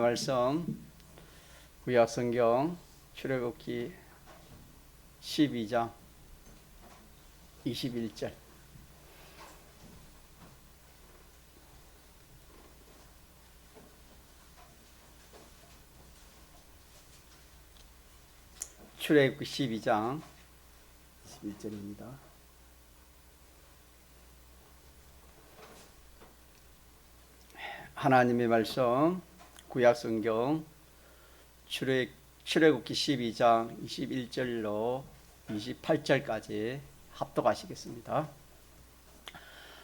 말씀 구약성경 출애굽기 12장 21절. 출애굽기 12장 21절입니다. 하나님의 말씀 구약성경 출애굽기 12장 21절로 28절까지 합독하시겠습니다.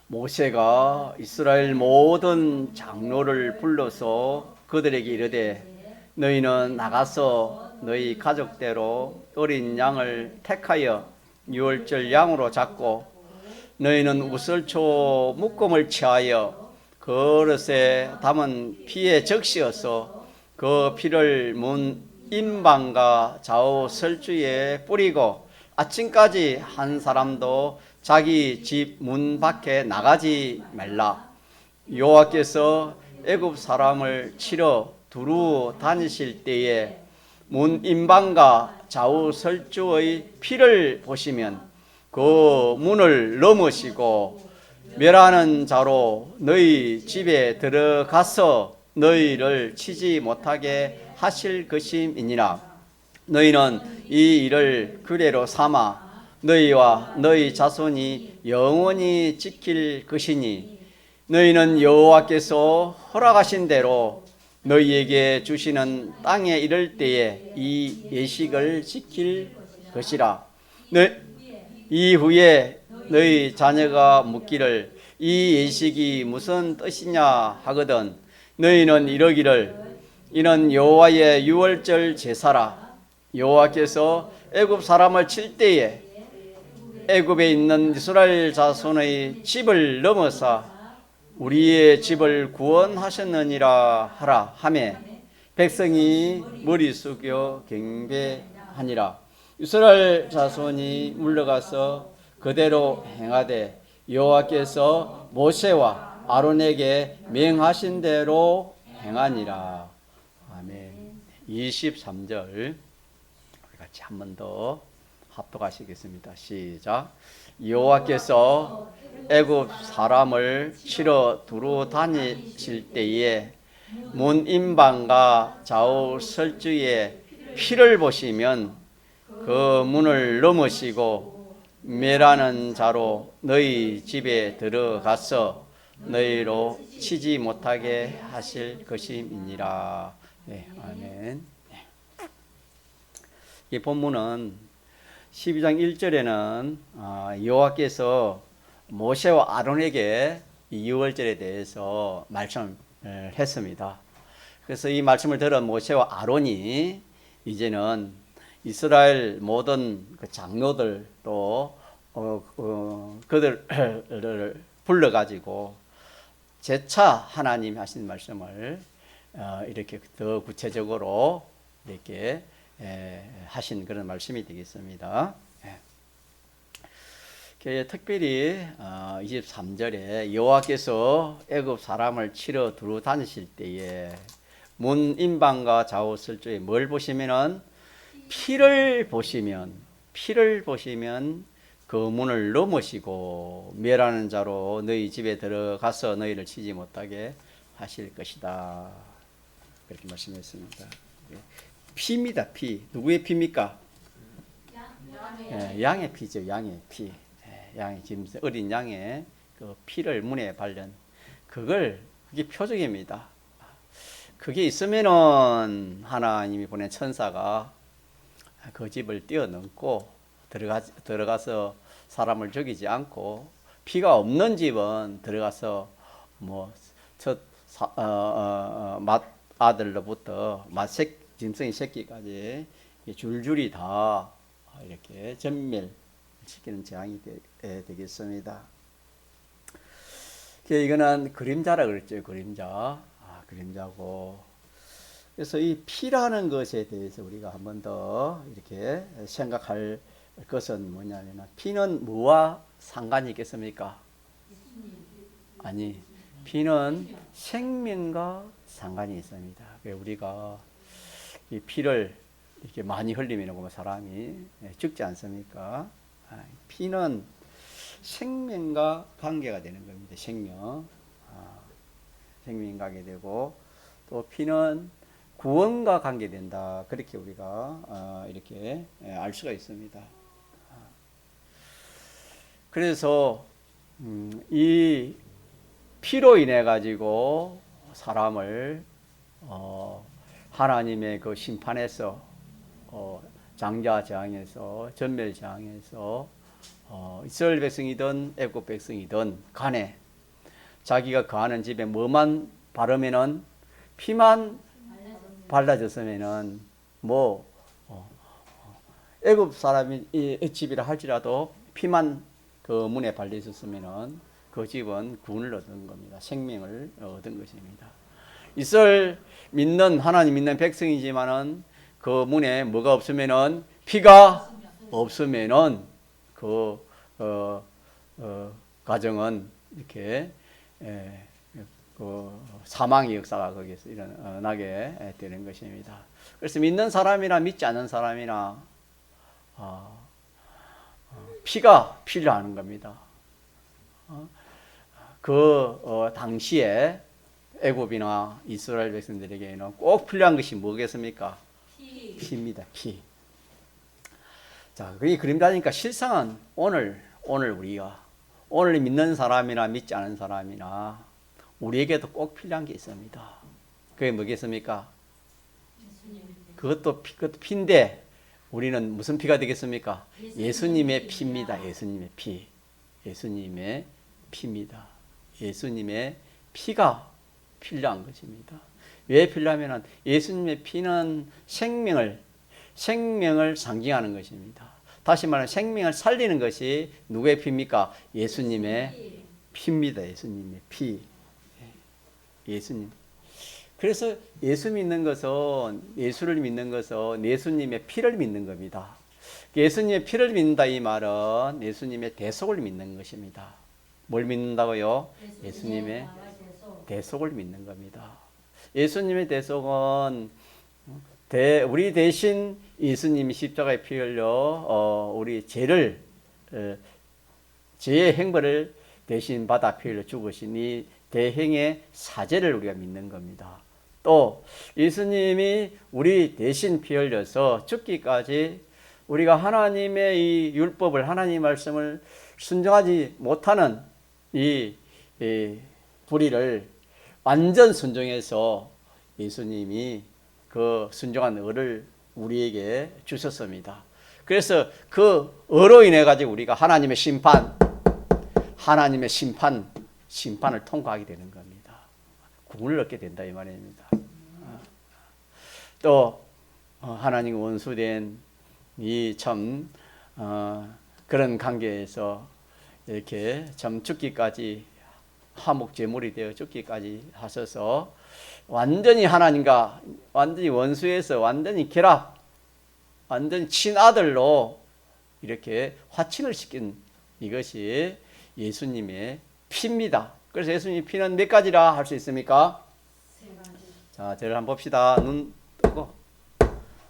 모세가 이스라엘 모든 장로를 불러서 그들에게 이르되 너희는 나가서 너희 가족대로 어린 양을 택하여 유월절 양으로 잡고 너희는 우슬초 묶음을 취하여 그릇에 담은 피에 적시어서 그 피를 문 임방과 좌우 설주에 뿌리고 아침까지 한 사람도 자기 집 문 밖에 나가지 말라. 여호와께서 애굽 사람을 치러 두루 다니실 때에 문 임방과 좌우 설주의 피를 보시면 그 문을 넘으시고 멸하는 자로 너희 집에 들어가서 너희를 치지 못하게 하실 것임이니라. 너희는 이 일을 규례로 삼아 너희와 너희 자손이 영원히 지킬 것이니 너희는 여호와께서 허락하신 대로 너희에게 주시는 땅에 이를 때에 이 예식을 지킬 것이라. 이후에 너희 자녀가 묻기를 이 예식이 무슨 뜻이냐 하거든 너희는 이러기를 이는 여호와의 유월절 제사라. 여호와께서 애굽 사람을 칠 때에 애굽에 있는 이스라엘 자손의 집을 넘어서 우리의 집을 구원하셨느니라 하라 하매 백성이 머리 숙여 경배하니라. 이스라엘 자손이 물러가서 그대로 행하되 여호와께서 모세와 아론에게 명하신 대로 행하니라. 아멘. 23절 우리 같이 한 번 더 합독하시겠습니다. 시작. 여호와께서 애굽 사람을 치러 두루 다니실 때에 문 임방과 좌우 설주에 피를 보시면 그 문을 넘으시고 멸하는 자로 너희 집에 들어가서 너희로 치지 못하게 하실 것임이니라. 네, 아멘. 이 본문은 12장 1절에는 여호와께서 모세와 아론에게 이 유월절에 대해서 말씀을 했습니다. 그래서 이 말씀을 들은 모세와 아론이 이제는 이스라엘 모든 그 장로들 또 그들을 불러가지고 재차 하나님 하신 말씀을 이렇게 더 구체적으로 이렇게 하신 그런 말씀이 되겠습니다. 특별히 23절에 여호와께서 애굽 사람을 치러 두루 다니실 때에 문 임방과 좌우 설주에 뭘 보시면은 피를 보시면 그 문을 넘으시고 멸하는 자로 너희 집에 들어가서 너희를 치지 못하게 하실 것이다. 그렇게 말씀했습니다. 피입니다. 피. 누구의 피입니까? 양의 피죠. 양의 피. 양의 짐승, 어린 양의 그 피를 문에 바른 그게 표적입니다. 그게 있으면은 하나님이 보낸 천사가 그 집을 뛰어넘고 들어가서 사람을 죽이지 않고 피가 없는 집은 들어가서 아들로부터 짐승의 새끼까지 줄줄이 다 이렇게 전멸시키는 재앙이 되겠습니다. 이거는 그림자라 그랬죠. 그림자고. 그래서 이 피라는 것에 대해서 우리가 한 번 더 이렇게 생각할 것은 뭐냐면 피는 뭐와 상관이 있겠습니까? 아니, 피는 생명과 상관이 있습니다. 우리가 이 피를 이렇게 많이 흘리면 사람이 죽지 않습니까? 피는 생명과 관계가 되는 겁니다. 생명 관계되고 또 피는 구원과 관계된다. 그렇게 우리가 이렇게 알 수가 있습니다. 그래서 이 피로 인해 가지고 사람을 하나님의 그 심판에서 장자재앙에서 전멸재앙에서 이스라엘 백성이든 애굽 백성이든 간에 자기가 거하는 집에 뭐만 바르면은 피만 발라졌으면은 뭐 애굽 사람이 집이라 할지라도 피만 그 문에 발려 있었으면은 그 집은 구원을 얻은 겁니다. 생명을 얻은 것입니다. 이스라엘 믿는 하나님 믿는 백성이지만은 그 문에 뭐가 없으면은 피가 없으면은 그 가정은 이렇게 그 사망의 역사가 거기에서 일어나게 되는 것입니다. 그래서 믿는 사람이나 믿지 않는 사람이나 피가 필요한 겁니다. 당시에 애굽이나 이스라엘 백성들에게는 꼭 필요한 것이 뭐겠습니까? 피입니다. 피. 자, 그게 그림자니까 실상은 오늘 우리가 오늘 믿는 사람이나 믿지 않은 사람이나 우리에게도 꼭 필요한 게 있습니다. 그게 뭐겠습니까? 그것도 피인데 우리는 무슨 피가 되겠습니까? 예수님의 피입니다. 예수님의 피. 예수님의 피입니다. 예수님의 피가 필요한 것입니다. 왜 필요하면 예수님의 피는 생명을 상징하는 것입니다. 다시 말하면 생명을 살리는 것이 누구의 피입니까? 예수님의 피입니다. 예수님의 피. 예수님. 그래서 예수를 믿는 것은 예수님의 피를 믿는 겁니다. 예수님의 피를 믿는다 이 말은 예수님의 대속을 믿는 것입니다. 뭘 믿는다고요? 예수님의 대속을 믿는 겁니다. 예수님의 대속은 우리 대신 예수님이 십자가에 피 흘려 우리 죄의 행벌을 대신 받아 피 흘려 죽으신 이 대행의 사죄를 우리가 믿는 겁니다. 또 예수님이 우리 대신 피 흘려서 죽기까지 우리가 하나님의 이 율법을 하나님 말씀을 순종하지 못하는 이 불의를 완전 순종해서 예수님이 그 순종한 의를 우리에게 주셨습니다. 그래서 그 의로 인해 가지고 우리가 하나님의 심판을 통과하게 되는 겁니다. 구원을 얻게 된다 이 말입니다. 또 하나님 원수된 이 참 그런 관계에서 이렇게 참 죽기까지 화목제물이 되어 죽기까지 하셔서 완전히 하나님과 완전히 원수에서 완전히 완전히 친아들로 이렇게 화친을 시킨 이것이 예수님의 피입니다. 그래서 예수님의 피는 몇 가지라 할 수 있습니까? 자, 저를 한번 봅시다. 눈 뜨고.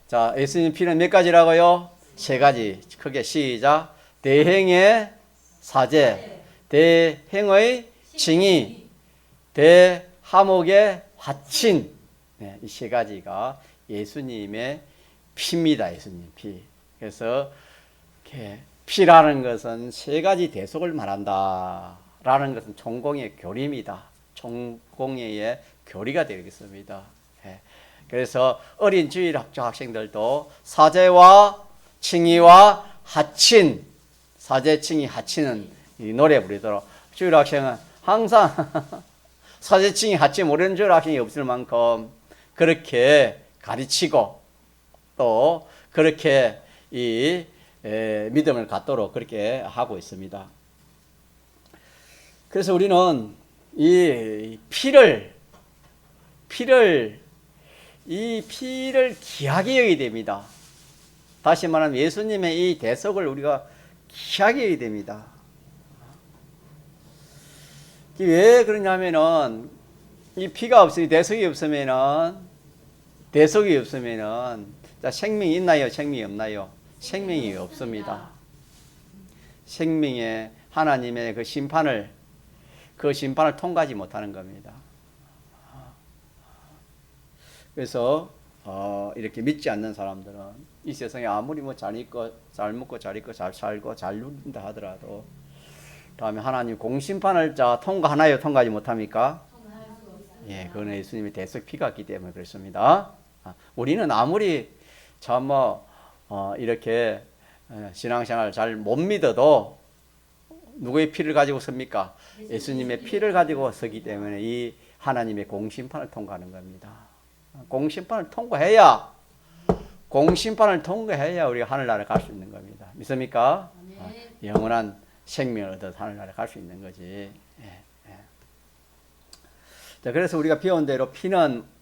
자, 예수님 피는 몇 가지라고요? 세 가지. 크게 시작. 대행의 사죄, 대행의 징의, 대하목의 화친. 네, 이 세 가지가 예수님의 피입니다. 예수님 피. 그래서 피라는 것은 세 가지 대속을 말한다. 라는 것은 총공의 교리입니다. 총공의 교리가 되겠습니다. 네. 그래서 어린 주일 학생들도 사죄와 칭의와 하친, 사죄, 칭의, 하친은 이 노래 부르도록 주일 학생은 항상 사죄, 칭의, 하친 모르는 주일 학생이 없을 만큼 그렇게 가르치고 또 그렇게 이 믿음을 갖도록 그렇게 하고 있습니다. 그래서 우리는 이 피를 귀하게 여겨야 됩니다. 다시 말하면 예수님의 이 대속을 우리가 귀하게 여겨야 됩니다. 왜 그러냐면은 이 피가 없으니 대속이 없으면은 대속이 없으면은 자, 생명이 있나요? 생명이 없나요? 생명이 없습니다. 생명의 하나님의 그 심판을 통과하지 못하는 겁니다. 그래서 이렇게 믿지 않는 사람들은 이 세상에 아무리 뭐 잘 있고 잘 먹고 잘 입고 잘 살고 잘 누린다 하더라도 다음에 하나님 공심판을 통과하나요? 통과하지 못합니까? 예, 그건 예수님의 대속 피가 있기 때문에 그렇습니다. 우리는 아무리 참 이렇게 신앙생활 잘 못 믿어도 누구의 피를 가지고 섭니까? 예수님의 피를 가지고 서기 때문에 이 하나님의 공심판을 통과하는 겁니다. 공심판을 통과해야 우리가 하늘나라에 갈 수 있는 겁니다. 믿습니까? 영원한 생명을 얻어서 하늘나라에 갈 수 있는 거지. 예, 예. 자, 그래서 우리가 배운 대로 피는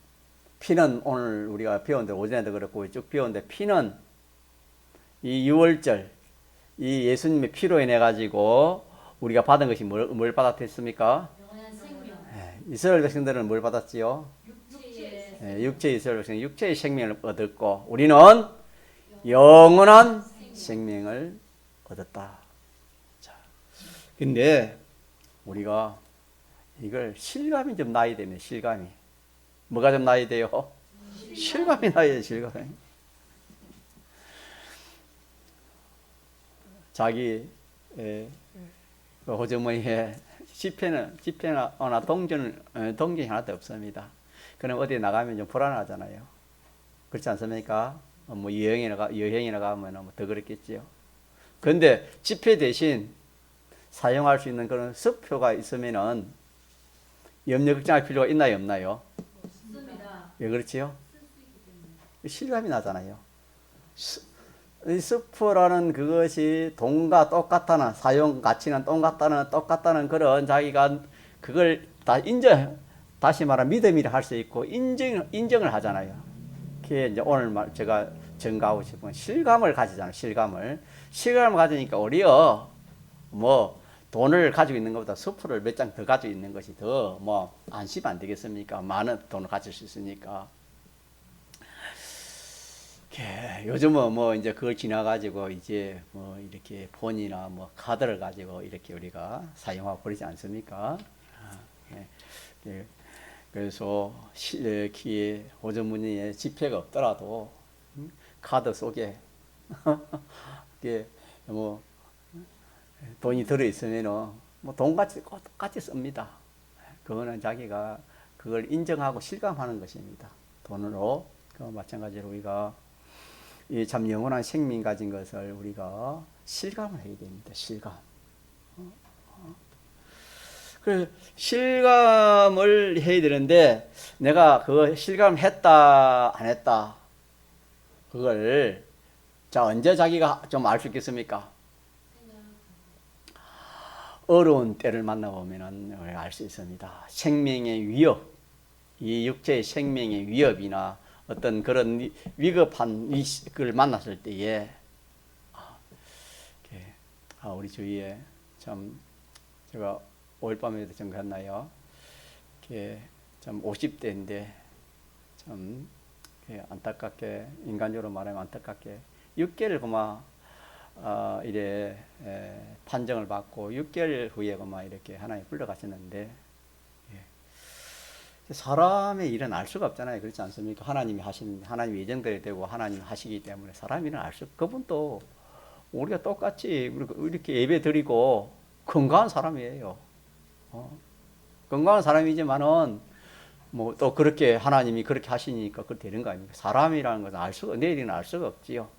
오늘 우리가 배운 대로 오전에도 그렇고 쭉 배웠는데 피는 이 유월절 이 예수님의 피로 인해 가지고 우리가 받은 것이 뭘 받았습니까? 영원한 생명. 예, 이스라엘 백성들은 뭘 받았지요? 육체 이스라엘 백성 육체의 생명을 얻었고 우리는 영원한 생명을 얻었다. 자, 근데 우리가 이걸 실감이 좀 나야 되네. 실감이 뭐가 좀 나야 돼요? 실감이 나야 돼. 실감이. 자기 호주머니에 지폐나 동전이 하나도 없습니다. 그럼 어디 나가면 좀 불안하잖아요. 그렇지 않습니까? 뭐 여행이나 가면 더 그렇겠지요. 그런데 지폐 대신 사용할 수 있는 그런 수표가 있으면은 염려 걱정할 필요가 있나요, 없나요? 없습니다. 왜 그렇지요? 실감이 나잖아요. 이 수표라는 그것이 돈과 똑같다는 사용 가치는 똑같다는 그런 자기가 그걸 다 다시 말하면 믿음이라 할 수 있고 인정을 하잖아요. 그게 이제 오늘 제가 전가하고 싶은 실감을 가지잖아요. 실감을 가지니까 오히려 뭐 돈을 가지고 있는 것보다 수표를 몇 장 더 가지고 있는 것이 더 뭐 안심 안 되겠습니까? 많은 돈을 가질 수 있으니까. 요즘은 뭐 이제 그걸 지나가지고 이제 뭐 이렇게 폰이나 뭐 카드를 가지고 이렇게 우리가 사용하고 그러지 않습니까? 그래서 키에 호주머니에 지폐가 없더라도 카드 속에 뭐 돈이 들어 있으면은 뭐 돈같이 똑같이 씁니다. 그거는 자기가 그걸 인정하고 실감하는 것입니다. 돈으로. 그 마찬가지로 우리가 이 참 영원한 생명 가진 것을 우리가 실감을 해야 됩니다. 실감. 그래서 실감을 해야 되는데 내가 그 실감했다 안 했다 그걸 자 언제 자기가 좀 알 수 있겠습니까? 어려운 때를 만나보면 알 수 있습니다. 생명의 위협, 이 육체의 생명의 위협이나 어떤 그런 위급한 걸 만났을 때에 우리 주위에 참 제가 5일 밤에도 전가했나요? 참 50대인데 참 안타깝게 인간적으로 말하면 안타깝게 6개월 그만 이래 판정을 받고 6개월 후에 그만 이렇게 하나님 불러가셨는데 사람의 일은 알 수가 없잖아요. 그렇지 않습니까? 하나님 예정대로 되고 하나님 하시기 때문에 사람 일은 알 수 없고 그분도 우리가 똑같이 이렇게 예배 드리고 건강한 사람이에요. 건강한 사람이지만은 뭐 또 그렇게 하나님이 그렇게 하시니까 그렇게 되는 거 아닙니까? 사람이라는 것은 내일은 알 수가 없지요.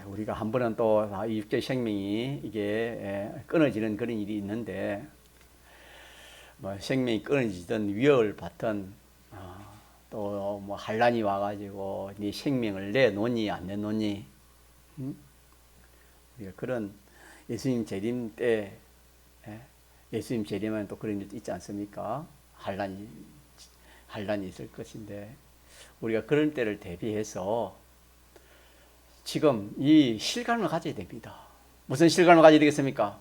우리가 한 번은 또 이 육체 생명이 이게 끊어지는 그런 일이 있는데 뭐 생명이 끊어지든 위협을 받든 또 뭐 환란이 와가지고 네 생명을 내놓니 안 내놓니 우리가 그런 예수님 재림 때 예수님 재림하면 또 그런 일도 있지 않습니까? 환란이 있을 것인데 우리가 그런 때를 대비해서 지금 이 실감을 가져야 됩니다. 무슨 실감을 가져야 되겠습니까?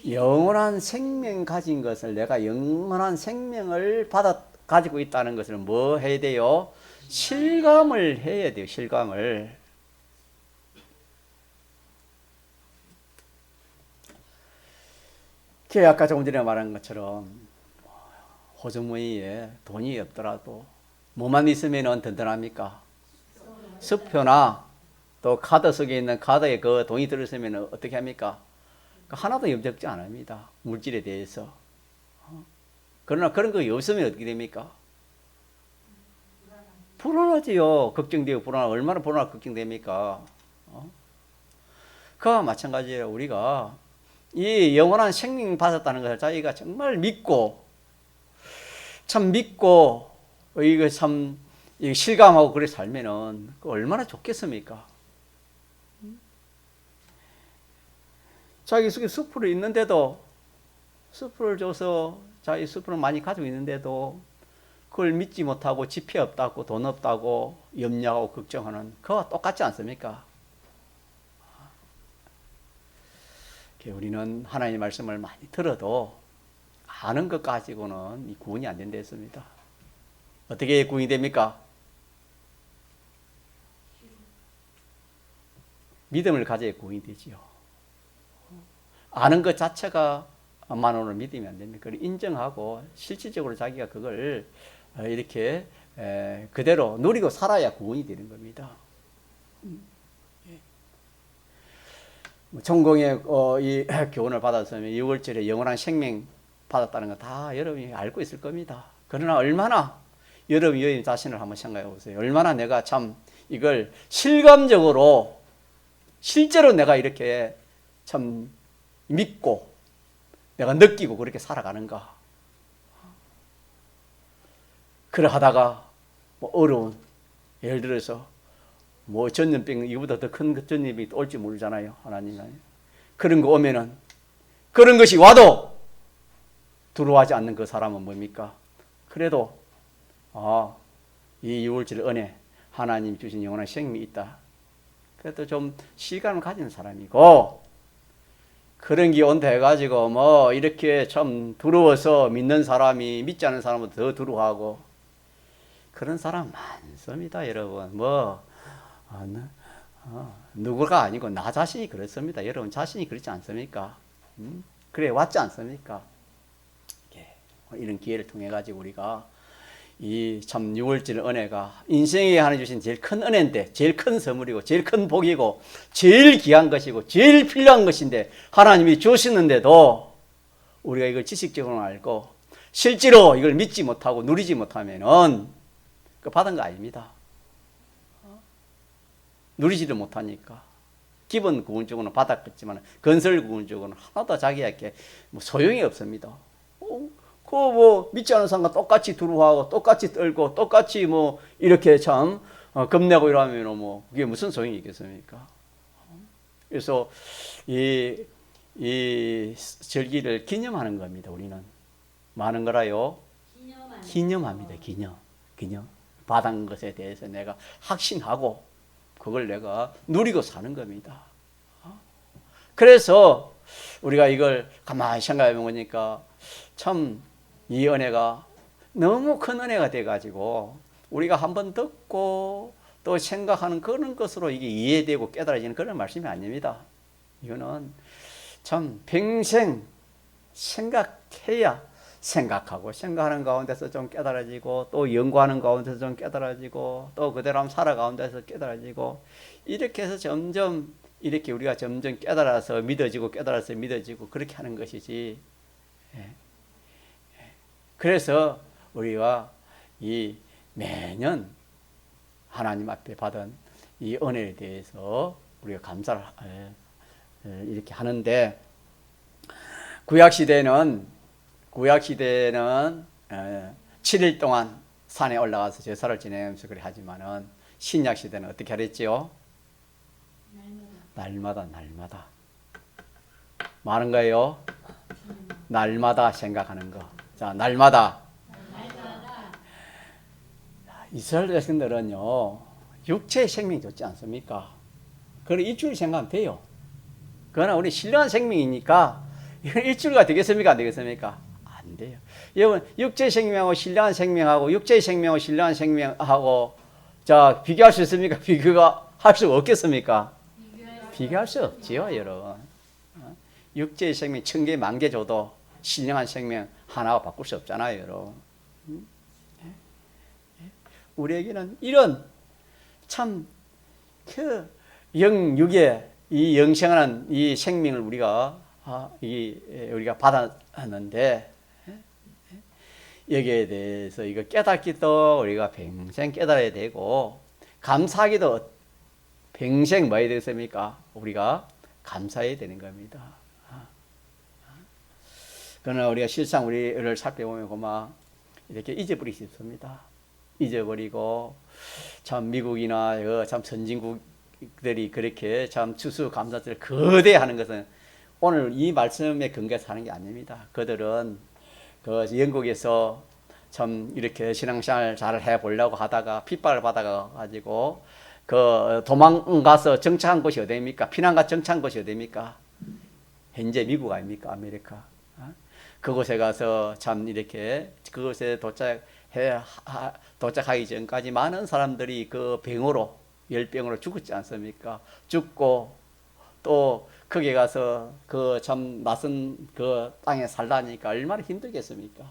영원한 생명 가진 것을 내가 영원한 생명을 가지고 있다는 것을 뭐 해야 돼요? 실감을 해야 돼요. 실감을. 제가 아까 조금 전에 말한 것처럼 호주머니에 돈이 없더라도 뭐만 있으면 든든합니까? 수표나 또 카드 속에 있는 카드에 그 돈이 들었으면 어떻게 합니까? 하나도 염려지 않습니다. 물질에 대해서. 그러나 그런 거 없으면 어떻게 됩니까? 불안하지요. 걱정되고 불안하고 얼마나 불안하고 걱정됩니까? 그와 마찬가지로 우리가 이 영원한 생명 받았다는 것을 자기가 정말 믿고 참 믿고 이거 참 실감하고 그래 살면은 얼마나 좋겠습니까? 자기 속에 수프를 있는데도 수프를 줘서 자기 수프를 많이 가지고 있는데도 그걸 믿지 못하고 지폐 없다고 돈 없다고 염려하고 걱정하는 그와 똑같지 않습니까? 우리는 하나님의 말씀을 많이 들어도 아는 것 가지고는 이 구원이 안 된다 했습니다. 어떻게 구원이 됩니까? 믿음을 가져야 구원이 되지요. 아는 것 자체가 만으로 믿으면 안 됩니다. 그걸 인정하고 실질적으로 자기가 그걸 이렇게 그대로 누리고 살아야 구원이 되는 겁니다. 전공의 이 교훈을 받았으면 6월절에 영원한 생명 받았다는 거 다 여러분이 알고 있을 겁니다. 그러나 얼마나 여러분 자신을 한번 생각해 보세요. 얼마나 내가 참 이걸 실감적으로 실제로 내가 이렇게 참 믿고 내가 느끼고 그렇게 살아가는가. 그래 하다가 뭐 어려운 예를 들어서 뭐 전염병 이거보다 더 큰 전염이 올지 모르잖아요. 하나님 그런 거 오면은 그런 것이 와도 두려워하지 않는 그 사람은 뭡니까? 그래도 이 유월절 은혜 하나님 주신 영원한 생명이 있다. 그래도 좀 실감을 가진 사람이고 그런 게 온다 해가지고 뭐 이렇게 참 두려워서 믿는 사람이 믿지 않는 사람은 더 두려워하고 그런 사람 많습니다. 여러분 누구가 아니고 나 자신이 그렇습니다. 여러분 자신이 그렇지 않습니까? 그래 왔지 않습니까? 이런 기회를 통해 가지고 우리가 이 참 6월절 은혜가 인생에 하나 주신 제일 큰 은혜인데 제일 큰 선물이고 제일 큰 복이고 제일 귀한 것이고 제일 필요한 것인데 하나님이 주시는데도 우리가 이걸 지식적으로 알고 실제로 이걸 믿지 못하고 누리지 못하면은 그 받은 거 아닙니다. 누리지를 못하니까 기본 구원적으로는 받았겠지만 건설 구원적으로는 하나도 자기에게 뭐 소용이 없습니다. 그거 뭐 믿지 않는 사람과 똑같이 두려워하고 똑같이 떨고 똑같이 뭐 이렇게 참 겁내고 이러면 뭐 그게 무슨 소용이 있겠습니까? 그래서 이 절기를 기념하는 겁니다. 우리는 많은 거라요. 기념합니다. 기념. 받은 것에 대해서 내가 확신하고 그걸 내가 누리고 사는 겁니다. 그래서 우리가 이걸 가만히 생각해 보니까 참 이 은혜가 너무 큰 은혜가 돼가지고 우리가 한번 듣고 또 생각하는 그런 것으로 이게 이해되고 깨달아지는 그런 말씀이 아닙니다. 이거는 참 평생 생각해야 생각하고 생각하는 가운데서 좀 깨달아지고 또 연구하는 가운데서 좀 깨달아지고 또 그대로 한번 살아가운데서 깨달아지고 이렇게 해서 점점 이렇게 우리가 점점 깨달아서 믿어지고 깨달아서 믿어지고 그렇게 하는 것이지. 그래서 우리가 이 매년 하나님 앞에 받은 이 은혜에 대해서 우리가 감사를 이렇게 하는데 구약시대는 7일 동안 산에 올라가서 제사를 지내면서 그래 하지만은 신약시대는 어떻게 하랬지요? 날마다 많은 거예요. 날마다 생각하는 거. 자, 날마다. 이스라엘 백성들은요, 육체의 생명이 좋지 않습니까? 그럼 일주일 생각하면 돼요. 그러나 우리 신령한 생명이니까 이건 일주일가 되겠습니까? 안 되겠습니까? 안 안 돼요. 여러분 육체의 생명하고 신령한 생명하고 육체의 생명하고 신령한 생명하고 자 비교할 수 있습니까? 비교가 할 수 없겠습니까? 비교할 수 없지요, 여러분. 육체의 생명 1000개, 10,000개 줘도 신령한 생명 하나가 바꿀 수 없잖아요, 여러분. 우리에게는 이런 참 그 영육의 이 영생하는 이 생명을 우리가 받았는데 여기에 대해서 이거 깨닫기도 우리가 평생 깨달아야 되고 감사하기도 평생 뭐 해야 되겠습니까? 우리가 감사해야 되는 겁니다. 그러나 우리가 실상 우리를 살펴보면 고마 이렇게 잊어버리기 쉽습니다. 잊어버리고 참 미국이나 참 선진국들이 그렇게 참 추수감사절을 거대하는 것은 오늘 이 말씀에 근거해서 하는 게 아닙니다. 그들은 그 영국에서 참 이렇게 신앙생활 잘 해보려고 하다가 핍박을 받아가지고 그 도망가서 정착한 곳이 어디입니까? 피난가 정착한 곳이 어디입니까? 현재 미국 아닙니까? 아메리카. 그곳에 가서 참 이렇게 그곳에 도착하기 전까지 많은 사람들이 그 병으로 열병으로 죽었지 않습니까? 죽고 또 거기에 가서 그 참 낯선 그 땅에 살다니까 얼마나 힘들겠습니까?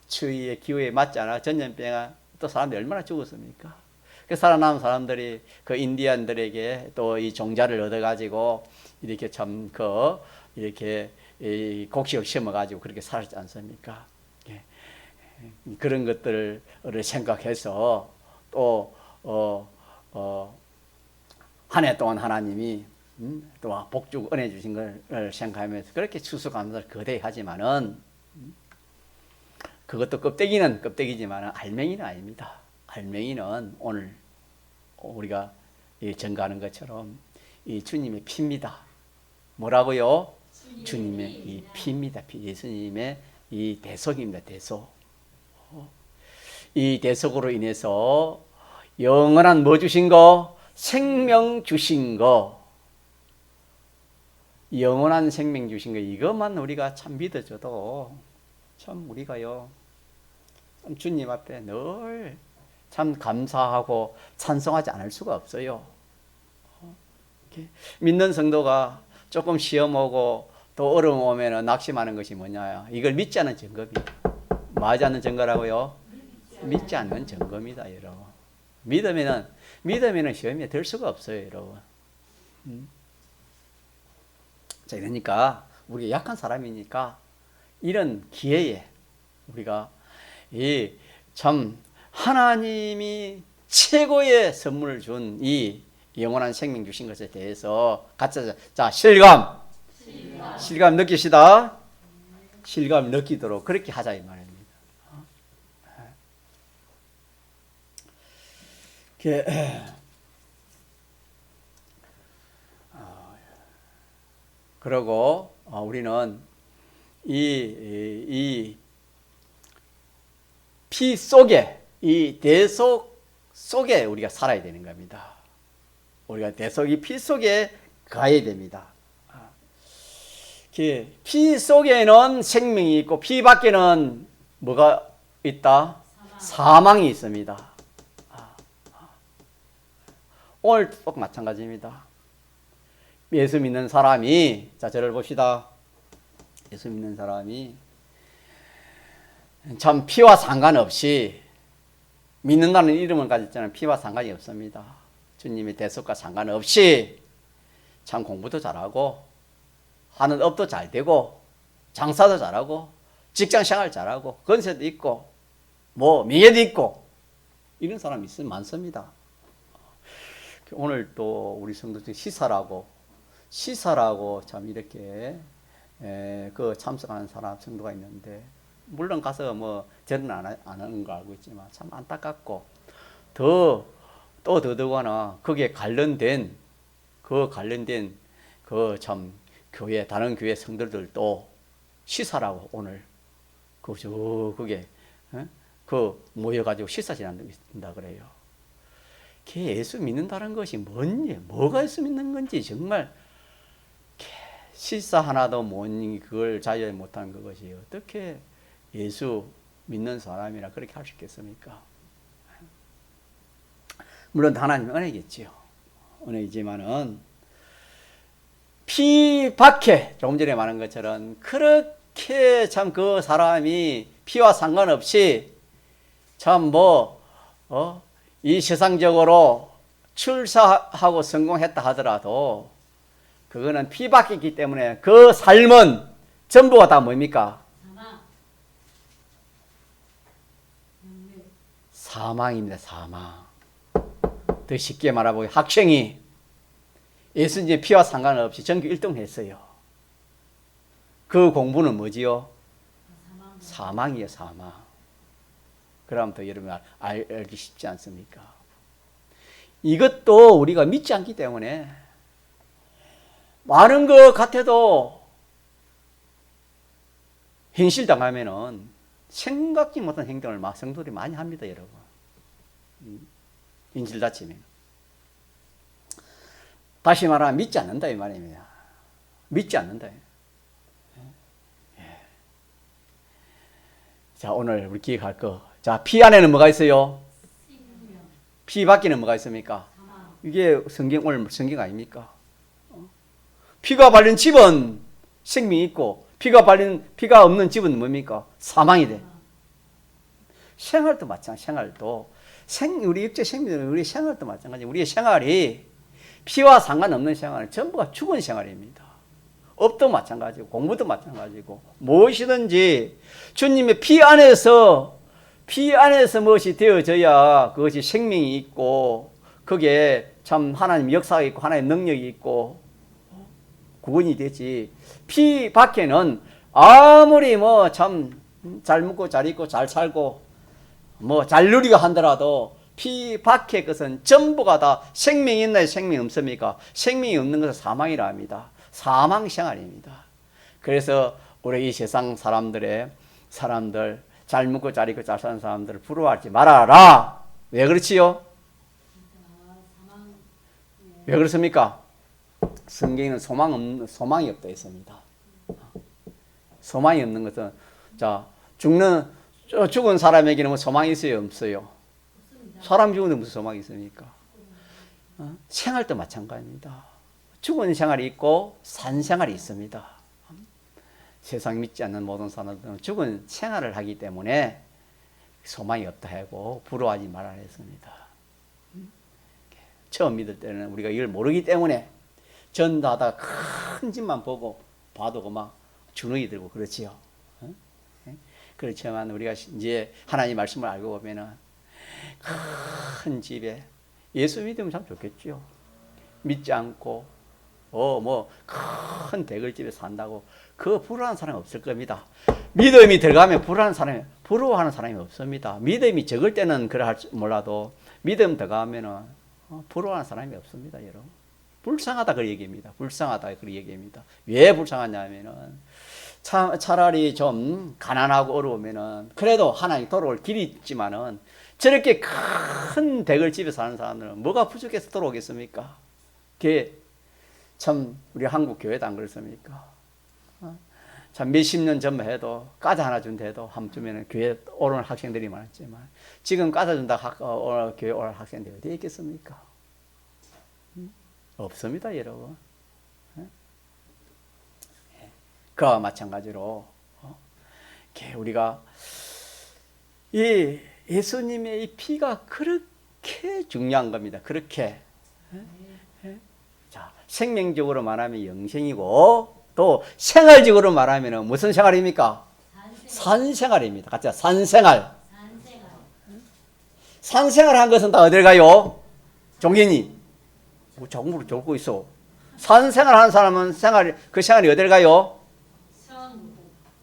추위에 기후에 맞지 않아 전염병에 또 사람들이 얼마나 죽었습니까? 그 살아남은 사람들이 그 인디안들에게 또 이 종자를 얻어가지고 이렇게 참 이렇게 이 곡식을 심어가지고 그렇게 살았지 않습니까? 그런 것들을 생각해서 또 한 해 동안 하나님이 또 복주고 은혜 주신 걸 생각하면서 그렇게 추수감사를 거대히 하지만은 그것도 껍데기는 껍데기지만 알맹이는 아닙니다. 알맹이는 오늘 우리가 증거하는 것처럼 이 주님의 피입니다. 뭐라고요? 주님의 이 피입니다. 피. 예수님의 이 대속입니다. 대속. 이 대속으로 인해서 영원한 뭐 주신 거? 생명 주신 거. 영원한 생명 주신 거. 이것만 우리가 참 믿어줘도 참 우리가요. 참 주님 앞에 늘 참 감사하고 찬송하지 않을 수가 없어요. 믿는 성도가 조금 시험 오고 또 어려움 오면 낙심하는 것이 뭐냐? 이걸 믿지 않는 증거입니다. 뭐 하지 않는 증거라고요? 믿지 않는 증거입니다, 여러분. 믿으면은 시험에 들 수가 없어요, 여러분. 자, 그러니까 우리가 약한 사람이니까 이런 기회에 우리가 이 참 하나님이 최고의 선물을 준 이 영원한 생명 주신 것에 대해서 같이 자 실감 느끼시다. 실감 느끼도록 그렇게 하자 이 말입니다. 그리고 우리는 이 피 속에 이 대속 속에 우리가 살아야 되는 겁니다. 우리가 대속이 피 속에 가야 됩니다. 피 속에는 생명이 있고 피 밖에는 뭐가 있다? 사망이 있습니다. 오늘 또 마찬가지입니다. 예수 믿는 사람이 자 저를 봅시다. 예수 믿는 사람이 참 피와 상관없이 믿는다는 이름을 가졌잖아요. 피와 상관이 없습니다. 주님의 대속과 상관없이 참 공부도 잘하고 하는 업도 잘 되고 장사도 잘하고 직장생활 잘하고 건세도 있고 뭐 명예도 있고 이런 사람이 있으면 많습니다. 오늘 또 우리 성도 중 시사라고 참 이렇게 그 참석하는 사람 성도가 있는데 물론 가서 뭐 저는 안 하는 거 알고 있지만 참 안타깝고 또 더더구나 거기에 관련된 그 참 교회 다른 교회 성도들도 시사라고 오늘 그게 그 모여가지고 시사 지낸다 그래요. 예수 믿는다는 것이 뭔지 뭐가 예수 믿는 건지 정말 시사 하나도 못 그걸 자유하지 못한 그것이 어떻게 예수 믿는 사람이라 그렇게 할 수 있겠습니까? 물론 하나님의 은혜겠지요. 은혜이지만은 피 밖에 조금 전에 말한 것처럼 그렇게 참 그 사람이 피와 상관없이 참 이 세상적으로 출사하고 성공했다 하더라도 그거는 피 밖에 있기 때문에 그 삶은 전부가 다 뭡니까? 사망. 영계. 사망입니다. 사망. 더 쉽게 말하면 학생이 예수님의 피와 상관없이 전교 1등 했어요. 그 공부는 뭐지요? 사망. 사망이에요. 사망. 그럼 더 여러분 알기 쉽지 않습니까? 이것도 우리가 믿지 않기 때문에 많은 것 같아도 현실당하면은 생각지 못한 행동을 막 성도들이 많이 합니다, 여러분. 현실 자체면. 다시 말하면 믿지 않는다 이 말입니다. 믿지 않는다. 자, 오늘 우리 기억할 거. 자, 피 안에는 뭐가 있어요? 생명. 피 밖에는 뭐가 있습니까? 사망. 이게 오늘 성경 아닙니까? 피가 발린 집은 생명이 있고 피가 없는 집은 뭡니까? 사망이 돼. 생활도 마찬가지. 생활도 우리 육체 생명은 우리 생활도 마찬가지. 우리의 생활이 피와 상관없는 생활은 전부가 죽은 생활입니다. 업도 마찬가지고 공부도 마찬가지고 무엇이든지 주님의 피 안에서 무엇이 되어져야 그것이 생명이 있고 그게 참 하나님 역사가 있고 하나님 능력이 있고 구원이 되지. 피 밖에는 아무리 참 잘 먹고 잘 입고 잘 살고 잘 누리고 한더라도 피 밖의 것은 전부가 다 생명이 있나요? 생명이 없습니까? 생명이 없는 것은 사망이라 합니다. 사망 생활입니다. 그래서 우리 이 세상 사람들 잘 먹고 잘 입고 잘 사는 사람들을 부러워하지 말아라. 왜 그렇지요? 사망. 왜 그렇습니까? 성경에는 소망이 없다 했습니다. 소망이 없는 것은 자 죽은 사람에게는 뭐 소망이 있어요? 없어요? 없습니다. 사람 죽은데 무슨 소망이 있습니까? 생활도 마찬가지입니다. 죽은 생활이 있고 산 생활이 있습니다. 세상 믿지 않는 모든 사람들은 죽은 생활을 하기 때문에 소망이 없다 하고 부러워하지 말아야 했습니다. 처음 믿을 때는 우리가 이걸 모르기 때문에 전도하다가 큰 집만 봐도 막 주눅이 들고 그렇지요. 그렇지만 우리가 이제 하나님 말씀을 알고 보면은 큰 집에 예수 믿으면 참 좋겠죠. 믿지 않고 큰 대글집에 산다고 그 부러워하는 사람이 없을 겁니다. 믿음이 들어가면 부러워하는 사람이 없습니다. 믿음이 적을 때는 그럴지 몰라도 믿음 들어가면은 부러워하는 사람이 없습니다, 여러분. 불쌍하다 그 얘기입니다. 불쌍하다 그 얘기입니다. 왜 불쌍하냐면은 차라리 좀 가난하고 어려우면은 그래도 하나님 돌아올 길이 있지만은 저렇게 큰 대글집에 사는 사람들은 뭐가 부족해서 돌아오겠습니까? 그게 참 우리 한국 교회도 안 그렇습니까? 참 몇십 년 전만 해도 과자 하나 준대도 한 주면은 교회 오는 학생들이 많았지만 지금 과자 준다 교회 오는 학생들이 어디 있겠습니까? 없습니다, 여러분. 그와 마찬가지로 우리가 이 예수님의 이 피가 그렇게 중요한 겁니다. 그렇게 자, 생명적으로 말하면 영생이고 또 생활적으로 말하면 무슨 생활입니까? 산생활입니다. 같이 산생활. 산생활 한 것은 다 어딜 가요? 종인이 자국으로 졸고 있어. 산생활 하는 사람은 그 생활이 어딜 가요?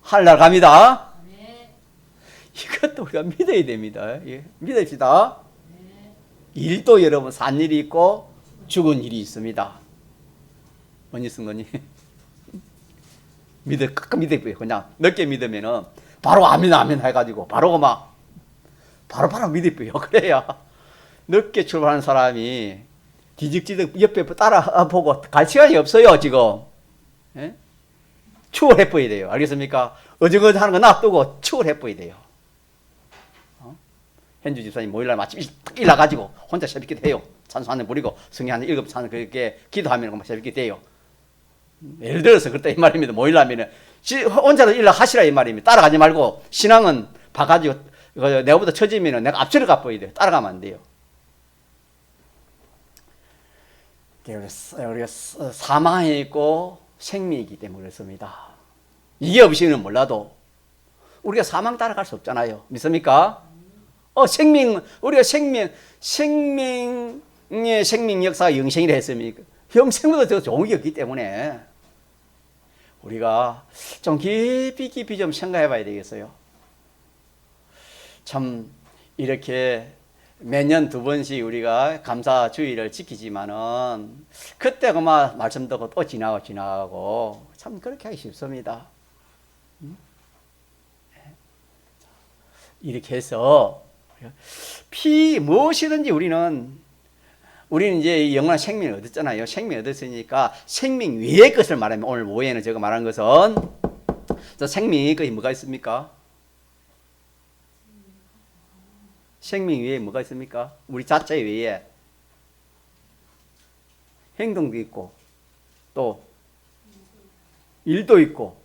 하늘나라 갑니다. 네. 이것도 우리가 믿어야 됩니다. 예, 믿읍시다. 네. 일도 여러분 산 일이 있고 죽은 일이 있습니다. 언니 쓴 거니? 가끔 믿어요. 그냥 늦게 믿으면은 바로 아멘 해가지고 바로 믿어요. 그래야 늦게 출발하는 사람이 뒤직지직 옆에 따라 보고 갈 시간이 없어요 지금. 예? 추월해버려야 돼요. 알겠습니까? 어정어정 하는 거 놔두고 추월해버려야 돼요. 현주 집사님 목요일날 마침 일나가지고 혼자 새벽기도 해요. 찬송 한잔 부리고 성경 한잔 읽으면서 그렇게 기도하면 새벽기도 돼요. 예를 들어서 그렇다 이 말입니다. 목요일날면은 혼자도 일나가시라 이 말입니다. 따라가지 말고 신앙은 봐가지고 내가보다 처지면은 내가 앞서려 가버려야 돼요. 따라가면 안 돼요. 우리가 사망이 있고 생명이기 때문에 그렇습니다. 이게 없이는 몰라도 우리가 사망 따라갈 수 없잖아요. 믿습니까? 우리가 생명의 생명 역사가 영생이라 했습니까? 영생보다 더 좋은 게 없기 때문에 우리가 좀 깊이 좀 생각해 봐야 되겠어요. 참, 이렇게 매년 2번씩 우리가 감사 주일을 지키지만은 그때 그만 말씀 듣고 또 지나가고 참 그렇게 하기 쉽습니다. 이렇게 해서 무엇이든지 우리는 이제 영원한 생명을 얻었잖아요. 생명을 얻었으니까 생명 위의 것을 말하면 오늘 모에는 제가 말한 것은 생명 위의 것이 뭐가 있습니까? 생명 위에 뭐가 있습니까? 우리 자체 위에 행동도 있고 또 일도 있고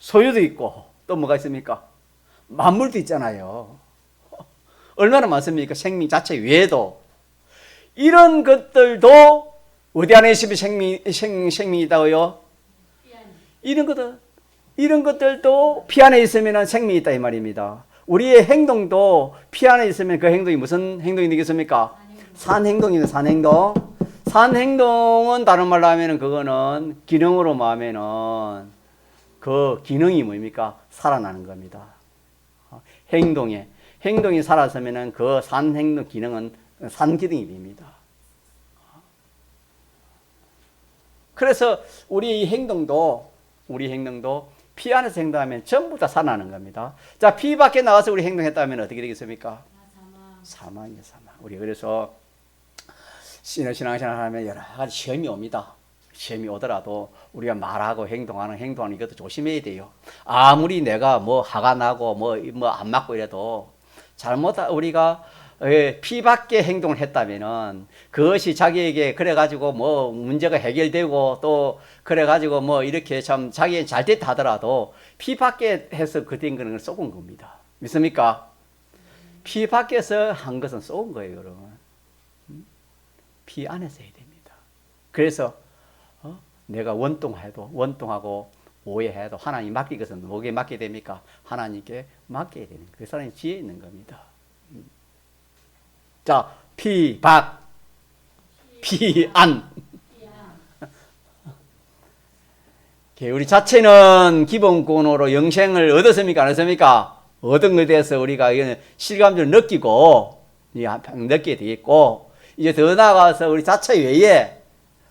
소유도 있고 또 뭐가 있습니까? 만물도 있잖아요. 얼마나 많습니까? 생명 자체 외에도 이런 것들도 어디 안에 있으면 생명이 있다고요? 이런 것들도 피 안에 있으면 생명이 있다 이 말입니다. 우리의 행동도 피 안에 있으면 그 행동이 무슨 행동이 되겠습니까? 산행동이네, 산행동. 산행동은 다른 말로 하면은 그거는 기능으로 하면은 그 기능이 뭡니까? 살아나는 겁니다. 행동이 살았으면은 그 산행동 기능은 산기능이 됩니다. 그래서 우리 행동도 피 안에서 행동하면 전부 다 살아나는 겁니다. 자, 피 밖에 나가서 우리 행동했다면 어떻게 되겠습니까? 사망이에요, 사망. 우리 그래서 신앙생활 하면 여러 가지 시험이 옵니다. 시험이 오더라도 우리가 말하고 행동하는 이것도 조심해야 돼요. 아무리 내가 뭐 화가 나고 뭐 안 맞고 이래도 우리가 피 밖에 행동을 했다면은 그것이 자기에게 그래가지고 뭐 문제가 해결되고 또 그래가지고 뭐 이렇게 참 자기에 잘 됐다 하더라도 피 밖에 해서 그 된 거는 속은 겁니다. 믿습니까? 피 밖에서 한 것은 속은 거예요, 여러분. 피 안에서 해야 됩니다. 그래서 내가 원통하고 오해해도 하나님 맡길 것은 누구에게 맡게 됩니까? 하나님께 맡겨야 되는 그 사람이 지혜 있는 겁니다. 자, 피 밖, 피 안. 우리 자체는 기본권으로 영생을 얻었습니까? 안 얻었습니까? 얻은 것에 대해서 우리가 실감적으로 느끼고 느끼게 되겠고, 이제 더 나아가서 우리 자체 외에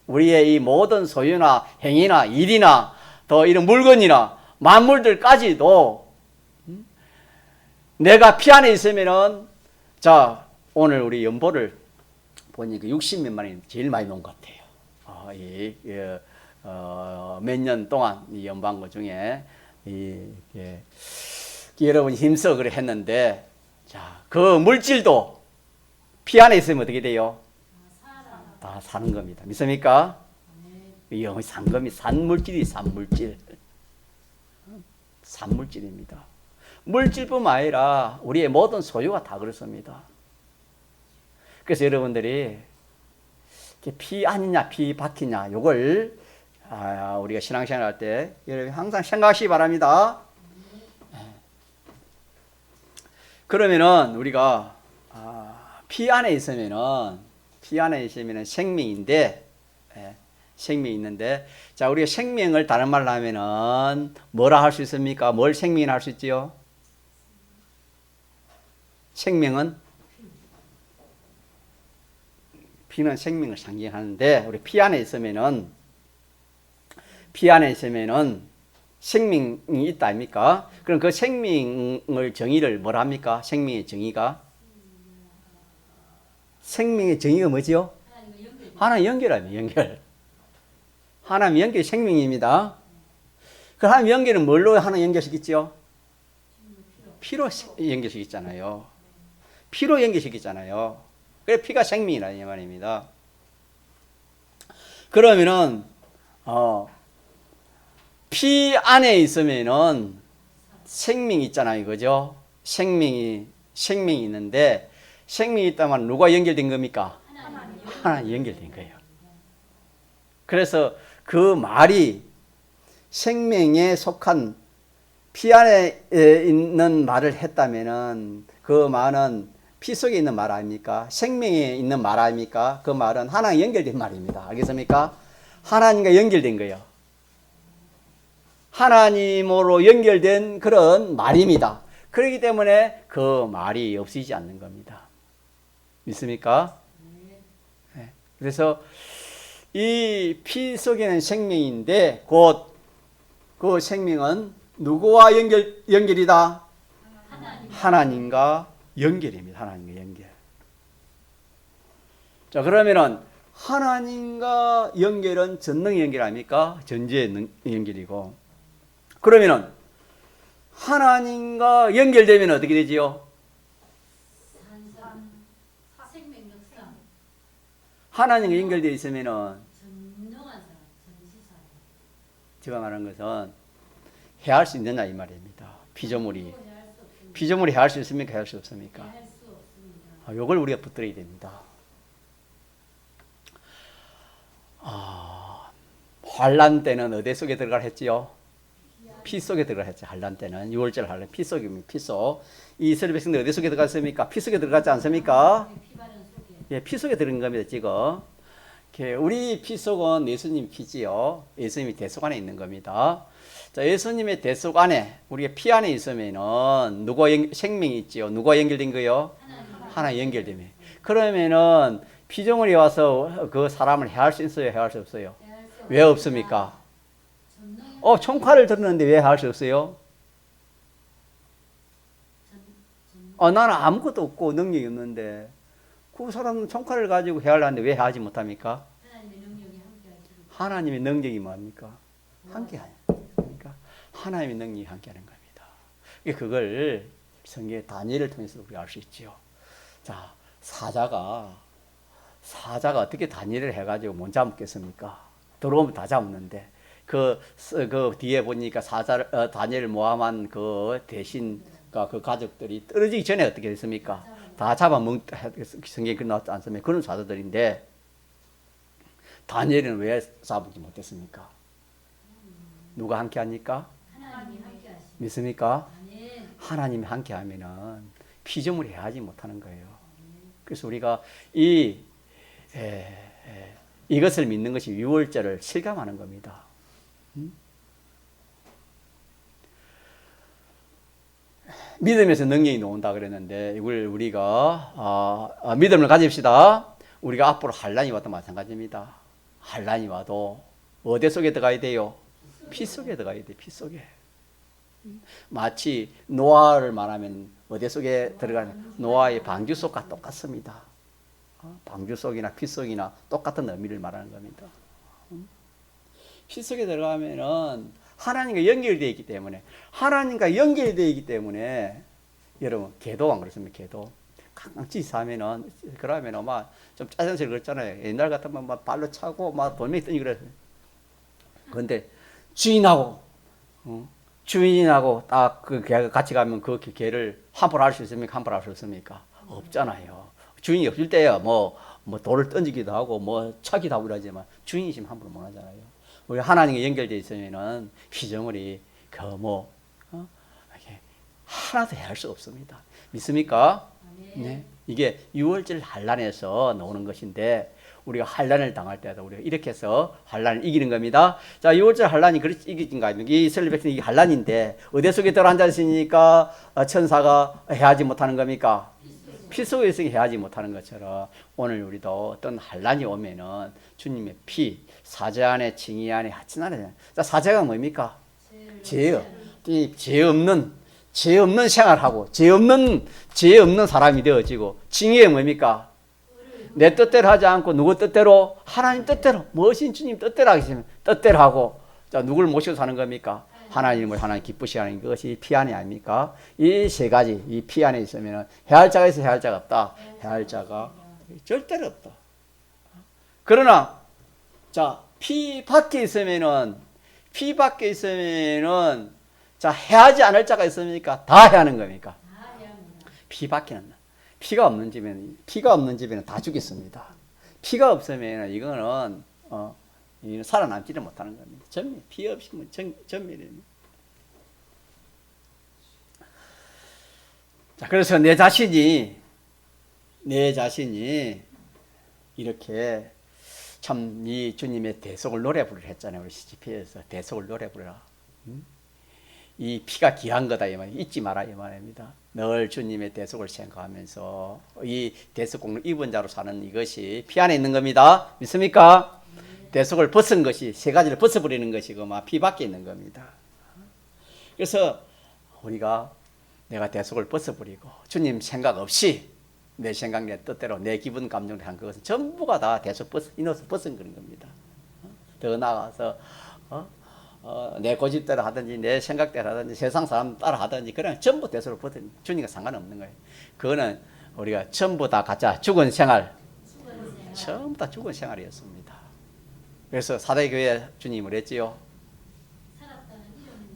우리의 이 모든 소유나 행위나 일이나 또 이런 물건이나 만물들까지도 내가 피 안에 있으면은, 자, 오늘 우리 연보를 보니까 60몇만 원이 제일 많이 놓은 것 같아요. 몇 년 동안 이 연방거 중에 여러분이 힘써 그래 했는데, 자, 그 물질도 피 안에 있으면 어떻게 돼요? 다 사는 겁니다. 믿습니까? 이 상금이 산물질이 산물질입니다. 물질뿐만 아니라 우리의 모든 소유가 다 그렇습니다. 그래서 여러분들이 피 아니냐 피 밖이냐 요걸 우리가 신앙생활 할 때 여러분 항상 생각하시기 바랍니다. 그러면은 우리가 피 안에 있으면은 생명인데, 생명이 있는데, 자, 우리가 생명을 다른 말로 하면은 뭐라 할 수 있습니까? 뭘 생명이라 할 수 있지요? 생명은 피는 생명을 상징하는데, 우리 피 안에 있으면은 생명이 있다 아닙니까? 그럼 그 생명을 정의를 뭐라 합니까? 생명의 정의가 뭐지요? 하나님 연결하면 연결. 하나님 연결이 생명입니다. 그 하나님 연결은 뭘로 하나 연결시켰죠? 피로 연결시켰잖아요. 피로 연결시켰잖아요. 그래 피가 생명이라는 이 말입니다. 그러면은 피 안에 있으면은 생명이 있잖아요, 그죠? 생명이 있는데 생명이 있다면 누가 연결된 겁니까? 하나님 연결된 거예요. 그래서 그 말이 생명에 속한 피 안에 있는 말을 했다면은 그 말은 피 속에 있는 말 아닙니까? 생명에 있는 말 아닙니까? 그 말은 하나님 연결된 말입니다. 알겠습니까? 하나님과 연결된 거예요. 하나님으로 연결된 그런 말입니다. 그렇기 때문에 그 말이 없어지지 않는 겁니다. 믿습니까? 네. 그래서 이 피 속에는 생명인데 곧 그 생명은 누구와 연결이다? 하나님과 연결입니다. 하나님과 연결. 자, 그러면은 하나님과 연결은 전능의 연결 아닙니까? 전지의 연결이고. 그러면은 하나님과 연결되면 어떻게 되지요? 생명 역사. 하나님과 연결되어 있으면은 전능한 사람, 전지사. 제가 말한 것은 해할 수 있느냐 이 말입니다. 피조물이 해할 수 있습니까? 해할 수 없습니까? 할 수 없습니다. 이걸 우리가 붙들어야 됩니다. 환란 때는 어디 속에 들어가라 했지요? 피 속에 들어가라 했죠. 환란 때는 6월절 환란 피 속입니다. 피 속. 이 이스라엘 백성들 어디 속에 들어갔습니까? 피 속에 들어갔지 않습니까? 피바른 속에. 예, 피 속에 들어간 겁니다. 지금. 우리 피 속은 예수님 피지요. 예수님이 대속 안에 있는 겁니다. 자, 예수님의 대속 안에 우리가 피 안에 있으면은 누가 생명이 있지요. 누가 연결된 거요? 하나 연결되면. 그러면은 피조물이 와서 그 사람을 해할 수 있어요? 해할 수 없어요? 왜 없습니까? 총칼을 들었는데 왜 할 수 없어요? 나는 아무것도 없고 능력이 없는데 그 사람은 총칼을 가지고 해하려는데 왜 하지 못합니까? 하나님의 능력이 뭡니까? 함께하는 겁니까? 하나님의 능력이 함께하는 겁니다. 그걸 성경의 다니엘을 통해서 우리가 알 수 있죠. 자, 사자가 어떻게 다니엘을 해가지고 못 잡겠습니까? 들어오면 다 잡았는데 그 뒤에 보니까 다니엘을 모함한 그 대신과 그 가족들이 떨어지기 전에 어떻게 됐습니까? 다 성경에 나왔지 않습니까? 그런 사자들인데 다니엘은 왜 잡지 못했습니까? 누가 함께 합니까? 하나님이 함께 하십니다. 믿습니까? 아멘. 하나님이 함께 하면은 피조물이 해하지 못하는 거예요. 그래서 우리가 이것을 믿는 것이 유월절을 실감하는 겁니다. 믿음에서 능력이 나온다 그랬는데 이걸 우리가 믿음을 가집시다. 우리가 앞으로 환란이 와도 마찬가지입니다. 환란이 와도 어디 속에 들어가야 돼요? 피 속에 들어가야 돼. 피 속에. 마치 노아를 말하면 어디 속에 들어가는 노아의 방주 속과 똑같습니다. 방주 속이나 피 속이나 똑같은 의미를 말하는 겁니다. 피 속에 들어가면은 하나님과 연결되어 있기 때문에 여러분 계도 안 그렇습니까? 계도 깡깡치사면은 그러면은 막 좀 짜증스럽게 그랬잖아요. 옛날 같으면 막 발로 차고 막 돌멩이 뜨니 그랬어요. 그런데 주인하고 딱 그 개가 같이 가면 그 개를 함부로 할 수 있습니까? 함부로 할 수 없습니까? 없잖아요. 주인이 없을 때야 뭐 돌을 던지기도 하고 뭐 차기도 하고 그러지만 주인이 있으면 함부로 못 하잖아요. 우리 하나님과 연결되어 있으면은 피조물이 하나도 해할 수 없습니다. 믿습니까? 네. 이게 유월절 환란에서 나오는 것인데 우리가 환란을 당할 때도 우리가 이렇게 해서 환란을 이기는 겁니다. 자, 유월절 환란이 그렇게 이기진 거 아닙니까? 이 이스라엘 백성이 환란인데 어디 속에 들어 앉아 있으니까 천사가 해하지 못하는 겁니까? 피 속에 있으니 해하지 못하는 것처럼 오늘 우리도 어떤 환란이 오면은 주님의 피, 사제 안에 징이 안에 하친 안에. 자, 사제가 뭡니까? 죄 없는 생활하고 죄 없는 사람이 되어지고 징이 뭡니까? 내 뜻대로 하지 않고 누구 뜻대로? 하나님 뜻대로, 무엇인 주님 뜻대로 하겠습니다. 뜻대로 하고 자, 누굴 모시고 사는 겁니까? 하나님을 하나님 기쁘시 하는 것이 피 안에 아닙니까? 이 세 가지, 이 피 안에 있으면 해할자가 있어 해할자가 없다. 해할자가 절대로 없다. 그러나 자, 피 밖에 있으면은 자, 해하지 않을 자가 있습니까? 다 해하는 겁니까? 다 해야 합니다. 피 밖에는 피가 없는 집에는 다 죽겠습니다. 피가 없으면 이거는 이거는 살아남지를 못하는 겁니다. 전멸, 피 없으면 전멸입니다. 자, 그래서 내 자신이 이렇게 참 이 주님의 대속을 노래 부르라 했잖아요. 우리 CGP에서 대속을 노래 부르라. 이 피가 귀한 거다 이 말, 잊지 마라 이 말입니다. 늘 주님의 대속을 생각하면서 이 대속공을 입은 자로 사는 이것이 피 안에 있는 겁니다. 믿습니까? 대속을 벗은 것이 세 가지를 벗어버리는 것이고 피 밖에 있는 겁니다. 그래서 우리가 내가 대속을 벗어버리고 주님 생각 없이 내 생각, 내 뜻대로, 내 기분, 감정을 한 것은 전부가 다 대속 인옷을 벗은 그런 겁니다. 더 나아가서 내 고집대로 하든지 내 생각대로 하든지 세상 사람 따라 하든지 그냥 전부 대속을 벗은 주님과 상관없는 거예요. 그거는 우리가 전부 다 가짜 죽은 생활, 전부 다 죽은 생활이었습니다. 그래서 사대교회 주님을 했지요.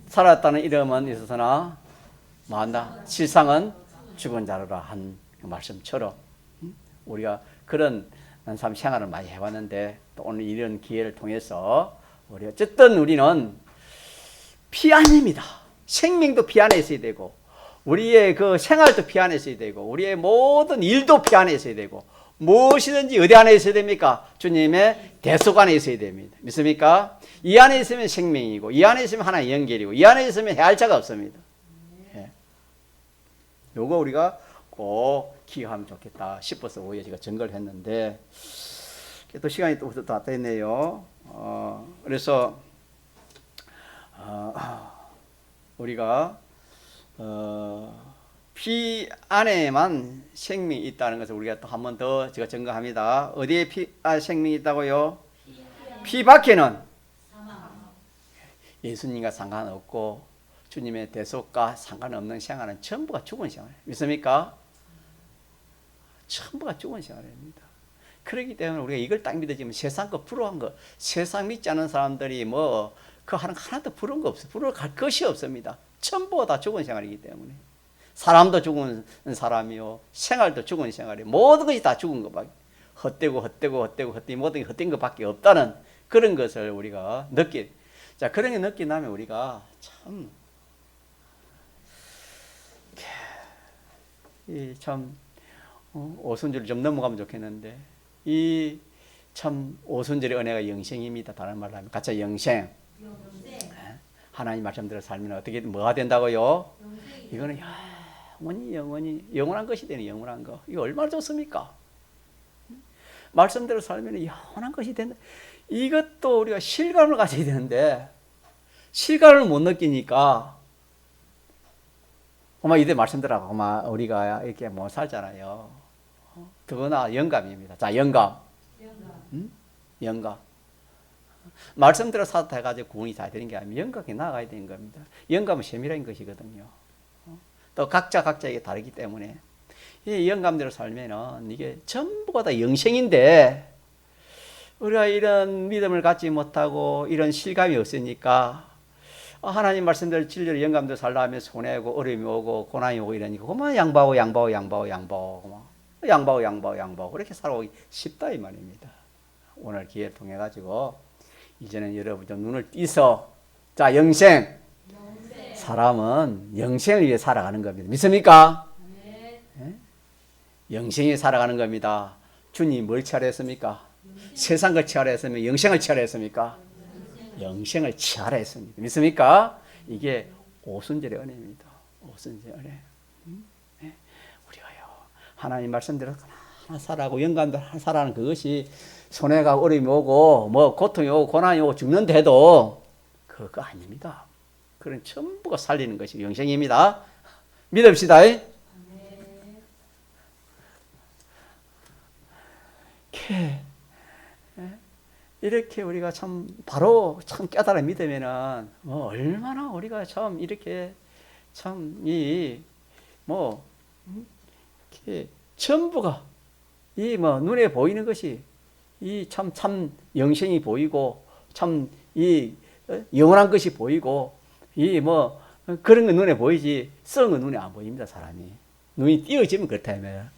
살았다는 이름은 있어서나 뭐한다? 실상은 죽은 자로라 한 그 말씀처럼 우리가 그런 삶 생활을 많이 해왔는데 또 오늘 이런 기회를 통해서 우리 어쨌든 우리는 피 안입니다. 생명도 피 안에 있어야 되고 우리의 그 생활도 피 안에 있어야 되고 우리의 모든 일도 피 안에 있어야 되고 무엇이든지 어디 안에 있어야 됩니까? 주님의 대속 안에 있어야 됩니다. 믿습니까? 이 안에 있으면 생명이고 이 안에 있으면 하나의 연결이고 이 안에 있으면 해할 자가 없습니다. 예. 요거 우리가 꼭 기억하면 좋겠다 싶어서 오히려 제가 증거를 했는데 또 시간이 또 다 됐네요. 그래서 우리가 피 안에만 생명이 있다는 것을 우리가 또 한 번 더 제가 증거합니다. 어디에 피 안에 생명이 있다고요? 피 밖에는 예수님과 상관없고 주님의 대속과 상관없는 생활은 전부가 죽은 생활. 믿습니까? 전부가 죽은 생활입니다. 그렇기 때문에 우리가 이걸 딱 믿어지면 세상 거 부러운 거, 세상 믿지 않는 사람들이 뭐 그 하나도 부러운 거 없어요. 부러워할 것이 없습니다. 전부가 다 죽은 생활이기 때문에 사람도 죽은 사람이요, 생활도 죽은 생활이 모든 것이 다 죽은 것밖에 헛되고 모든 게 헛된 것밖에 없다는 그런 것을 우리가 자 그런 게 느끼고 나면 우리가 참 오순절을 좀 넘어가면 좋겠는데 이 참 오순절의 은혜가 영생입니다. 다른 말로 하면 가짜 영생. 하나님 말씀대로 살면 어떻게 뭐가 된다고요? 이거는 영원히 영원한 것이 되는 영원한 거. 이거 얼마나 좋습니까? 말씀대로 살면 영원한 것이 된다. 이것도 우리가 실감을 가져야 되는데 실감을 못 느끼니까 이대 말씀대로 우리가 이렇게 못 살잖아요. 그거나 영감입니다. 자, 영감. 영감. 말씀대로 살다 해가지고 구원이 다 되는 게 아니면 영감이 나아가야 되는 겁니다. 영감은 세밀한 것이거든요. 또 각자에게 다르기 때문에 이 영감대로 살면은 이게 전부가 다 영생인데 우리가 이런 믿음을 갖지 못하고 이런 실감이 없으니까 하나님 말씀대로 진리로 영감대로 살라 하면 손해고 어려움이 오고 고난이 오고 이러니까 그만 양보하고 그렇게 살아오기 쉽다 이 말입니다. 오늘 기회를 통해 가지고 이제는 여러분 좀 눈을 띄서 자 영생. 사람은 영생을 위해 살아가는 겁니다. 믿습니까? 네. 영생에 살아가는 겁니다. 주님 뭘 취하랬습니까? 세상 걸 취하랬으면 영생을 취하랬습니까? 영생을 취하랬습니다. 믿습니까? 이게 오순절의 은혜입니다. 오순절의 은혜. 우리가요 하나님 말씀대로 하나 살아가고 영감대로 하나 살아가는 그것이 손해가 어려움이 오고 뭐 고통이 오고 고난이 오고 죽는데도 그거 아닙니다. 그런 전부가 살리는 것이 영생입니다. 믿읍시다. 이렇게 우리가 참 바로 참 깨달아 믿으면은 얼마나 우리가 참 이렇게 참 이 뭐 전부가 이 뭐 눈에 보이는 것이 이 참 영생이 보이고 참 이 영원한 것이 보이고 이 뭐 그런 거 눈에 보이지 썩은 거 눈에 안 보입니다. 사람이 눈이 띄어지면 그렇다면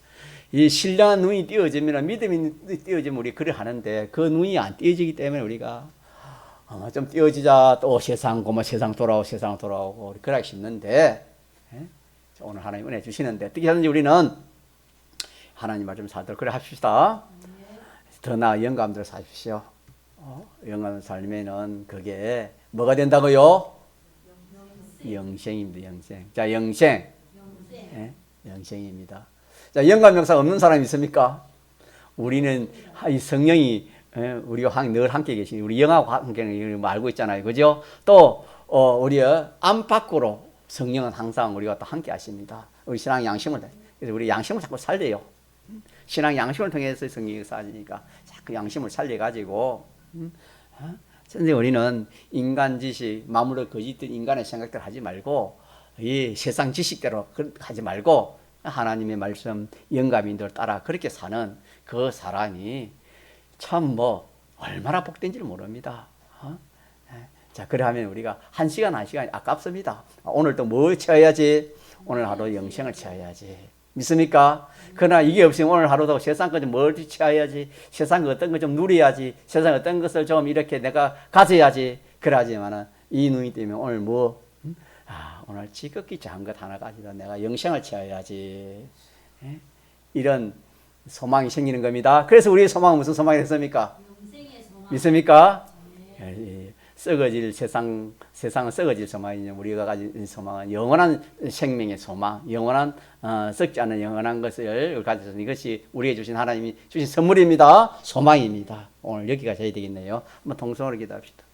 이 신령한 눈이 띄어지면 믿음이 띄어지면 우리 그래 하는데 그 눈이 안 띄어지기 때문에 우리가 좀 띄어지자 또 세상 고마 세상 돌아오고 그러기 싶는데 오늘 하나님 은혜 주시는데 어떻게 하든지 우리는 하나님 말씀 살도록 그래 합시다. 더 나아 영감대로 사십시오. 영감대로 살면은 그게 뭐가 된다고요? 영생입니다. 영생. 자, 영생. 영생입니다. 자, 영감 역사 없는 사람이 있습니까? 우리는 이 성령이 우리가 늘 함께 계시니 우리 영하고 함께 알고 있잖아요. 그죠? 또 우리 안팎으로 성령은 항상 우리가 또 함께 하십니다. 우리 신앙 양심을 그래서 우리 양심을 자꾸 살려요. 신앙 양심을 통해서 성령이 쌓아지니까 자꾸 양심을 살려가지고 근데 우리는 인간 지식, 마음으로 거짓된 인간의 생각들 하지 말고 이 세상 지식대로 하지 말고 하나님의 말씀 영감인들 따라 그렇게 사는 그 사람이 참 뭐 얼마나 복된지를 모릅니다. 자, 그래 하면 우리가 한 시간이 아깝습니다. 오늘 또 뭐 채워야지? 오늘 하루 영생을 채워야지. 믿습니까? 그러나 이게 없으면 오늘 하루도 세상 거 좀 뭘 채워야지. 세상 어떤 거 좀 누려야지. 세상 어떤 것을 좀 이렇게 내가 가져야지. 그러지만은 이 눈이 뜨면 오늘 뭐 오늘 지극히 작은 것 하나 가지고 내가 영생을 채워야지. 이런 소망이 생기는 겁니다. 그래서 우리의 소망은 무슨 소망이 됐습니까? 영생의 소망. 믿습니까? 썩어질 세상은 썩어질 소망이냐 우리가 가진 소망은 영원한 생명의 소망, 영원한 썩지 않는 영원한 것을 가져서 이것이 우리에게 주신 하나님이 주신 선물입니다. 소망입니다. 오늘 여기까지 해야 되겠네요. 한번 통성으로 기도합시다.